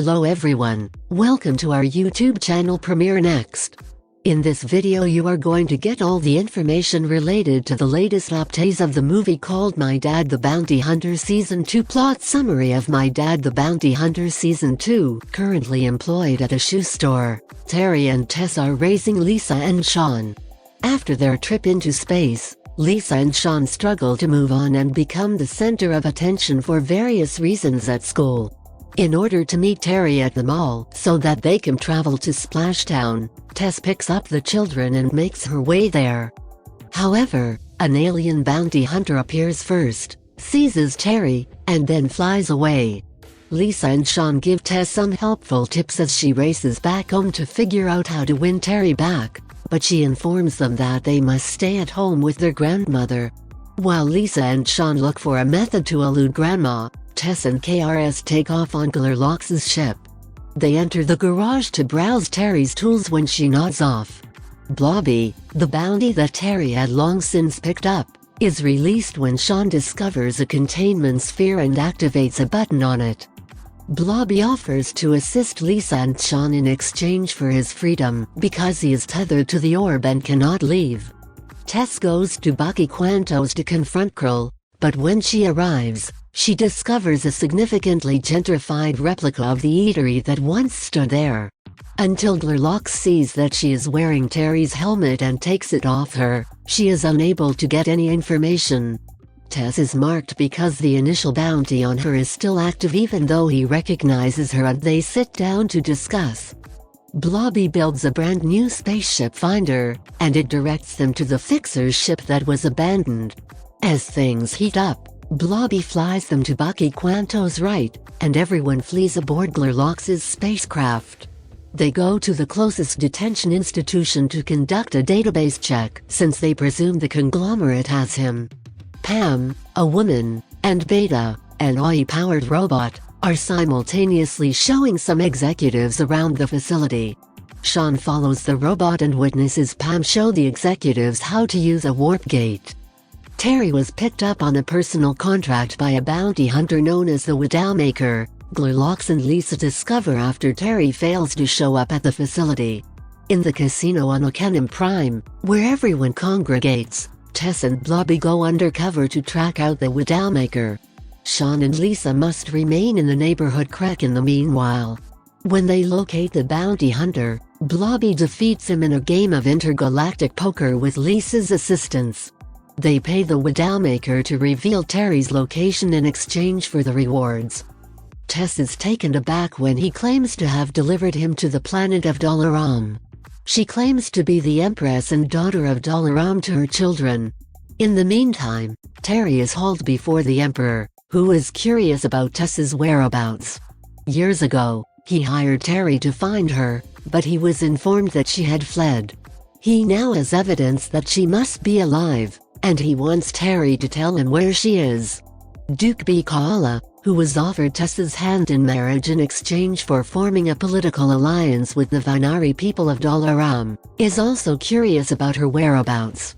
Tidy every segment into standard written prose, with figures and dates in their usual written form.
Hello everyone, welcome to our YouTube channel Premiere Next. In this video you are going to get all the information related to the latest updates of the movie called My Dad the Bounty Hunter Season 2. Plot summary of My Dad the Bounty Hunter Season 2. Currently employed at a shoe store, Terry and Tess are raising Lisa and Sean. After their trip into space, Lisa and Sean struggle to move on and become the center of attention for various reasons at school. In order to meet Terry at the mall so that they can travel to Splashtown, Tess picks up the children and makes her way there. However, an alien bounty hunter appears first, seizes Terry, and then flies away. Lisa and Sean give Tess some helpful tips as she races back home to figure out how to win Terry back, but she informs them that they must stay at home with their grandmother. While Lisa and Sean look for a method to elude Grandma, Tess and KRS take off on Glurlox's ship. They enter the garage to browse Terry's tools when she nods off. Blobby, the bounty that Terry had long since picked up, is released when Sean discovers a containment sphere and activates a button on it. Blobby offers to assist Lisa and Sean in exchange for his freedom because he is tethered to the orb and cannot leave. Tess goes to Bucky Quanto's to confront Krill, but when she arrives, she discovers a significantly gentrified replica of the eatery that once stood there. Until Glurlox sees that she is wearing Terry's helmet and takes it off her, she is unable to get any information. Tess is marked because the initial bounty on her is still active even though he recognizes her, and they sit down to discuss. Blobby builds a brand new spaceship finder, and it directs them to the Fixer's ship that was abandoned. As things heat up, Blobby flies them to Bucky Quanto's right, and everyone flees aboard Glurlox's spacecraft. They go to the closest detention institution to conduct a database check since they presume the conglomerate has him. Pam, a woman, and Beta, an AI-powered robot, are simultaneously showing some executives around the facility. Sean follows the robot and witnesses Pam show the executives how to use a warp gate. Terry was picked up on a personal contract by a bounty hunter known as the Widowmaker, Glurlox and Lisa discover after Terry fails to show up at the facility. In the casino on Okeanim Prime, where everyone congregates, Tess and Blobby go undercover to track out the Widowmaker. Sean and Lisa must remain in the neighborhood crack in the meanwhile. When they locate the bounty hunter, Blobby defeats him in a game of intergalactic poker with Lisa's assistance. They pay the Widowmaker to reveal Terry's location in exchange for the rewards. Tess is taken aback when he claims to have delivered him to the planet of Dalaram. She claims to be the Empress and daughter of Dalaram to her children. In the meantime, Terry is hauled before the Emperor, who is curious about Tess's whereabouts. Years ago, he hired Terry to find her, but he was informed that she had fled. He now has evidence that she must be alive, and he wants Terry to tell him where she is. Duke B. Kaala, who was offered Tess's hand in marriage in exchange for forming a political alliance with the Vinari people of Dalaram, is also curious about her whereabouts.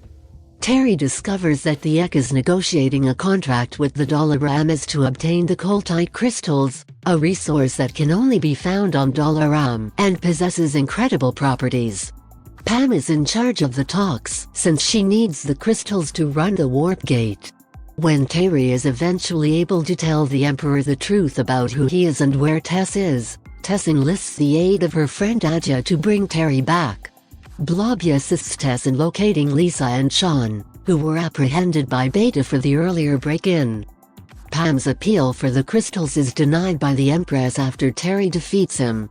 Terry discovers that the Ek is negotiating a contract with the Dalaramis to obtain the Coltite crystals, a resource that can only be found on Dalaram and possesses incredible properties. Pam is in charge of the talks since she needs the crystals to run the warp gate. When Terry is eventually able to tell the Emperor the truth about who he is and where Tess is, Tess enlists the aid of her friend Adja to bring Terry back. Blobby assists Tess in locating Lisa and Sean, who were apprehended by Beta for the earlier break-in. Pam's appeal for the crystals is denied by the Empress after Terry defeats him.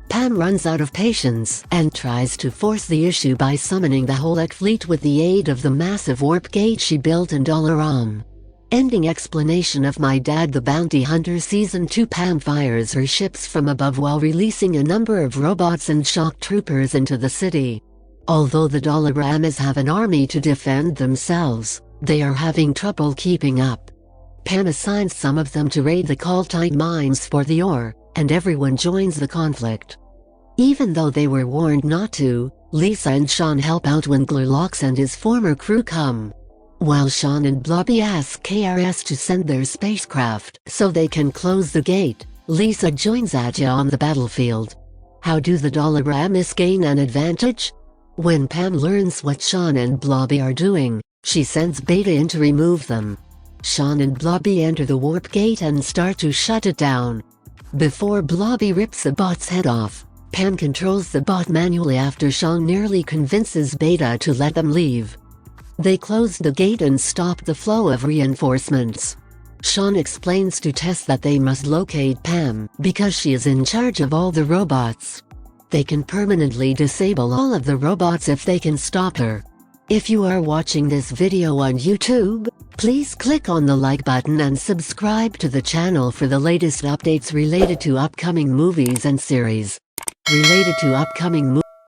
Pam runs out of patience and tries to force the issue by summoning the whole Ek fleet with the aid of the massive warp gate she built in Dalaram. Ending explanation of My Dad the Bounty Hunter Season 2. Pam fires her ships from above while releasing a number of robots and shock troopers into the city. Although the Dalaramis have an army to defend themselves, they are having trouble keeping up. Pam assigns some of them to raid the Coltite mines for the ore, and everyone joins the conflict. Even though they were warned not to, Lisa and Sean help out when Glurlox and his former crew come. While Sean and Blobby ask KRS to send their spacecraft so they can close the gate, Lisa joins Atya on the battlefield. How do the Dollaramis gain an advantage? When Pam learns what Sean and Blobby are doing, she sends Beta in to remove them. Sean and Blobby enter the warp gate and start to shut it down. Before Blobby rips the bot's head off, Pam controls the bot manually after Sean nearly convinces Beta to let them leave. They close the gate and stop the flow of reinforcements. Sean explains to Tess that they must locate Pam because she is in charge of all the robots. They can permanently disable all of the robots if they can stop her. If you are watching this video on YouTube, please click on the like button and subscribe to the channel for the latest updates related to upcoming movies and series.